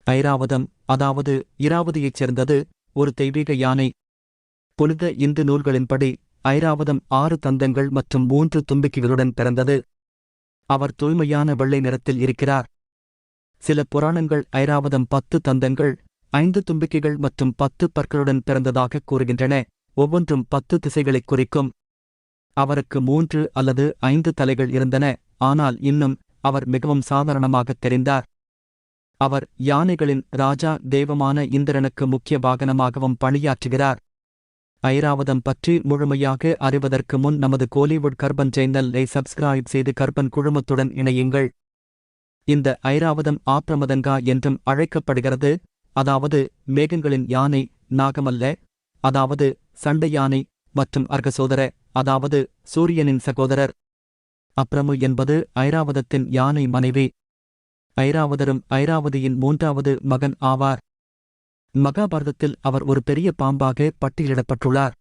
ஐராவதம், அதாவது இராவதியைச் சேர்ந்தது, ஒரு தெய்வீக யானை. புனித இந்து நூல்களின்படி ஐராவதம் 6 தந்தங்கள் மற்றும் 3 தும்பிக்கைகளுடன் பிறந்தது. அவர் தூய்மையான வெள்ளை நிறத்தில் இருக்கிறார். சில புராணங்கள் ஐராவதம் 10 தந்தங்கள், 5 தும்பிக்கைகள் மற்றும் 10 பற்களுடன் பிறந்ததாக கூறுகின்றன, ஒவ்வொன்றும் 10 திசைகளைக் குறிக்கும். அவருக்கு 3 அல்லது 5 தலைகள் இருந்தன, ஆனால் இன்னும் அவர் மிகவும் சாதாரணமாகத் தெரிந்தார். அவர் யானைகளின் ராஜா தெய்வமான இந்திரனுக்கு முக்கிய வாகனமாகவும் பணியாற்றுகிறார். ஐராவதம் பற்றி முழுமையாக அறிவதற்கு முன் நமது கோலிவுட் கர்பன் சேனலை சப்ஸ்கிரைப் செய்து கர்பன் குழுமத்துடன் இணையுங்கள். இந்த ஐராவதம் ஆப்ரமதங்கா என்றும் அழைக்கப்படுகிறது, அதாவது மேகங்களின் யானை, நாகமல்ல, அதாவது சண்டை யானை, மற்றும் அர்கசோதர, அதாவது சூரியனின் சகோதரர். அப்ரமு என்பது ஐராவதத்தின் யானை மனைவி. ஐராவதரும் ஐராவதியின் 3வது மகன் ஆவார். மகாபாரதத்தில் அவர் ஒரு பெரிய பாம்பாக பட்டியலிடப்பட்டுள்ளார்.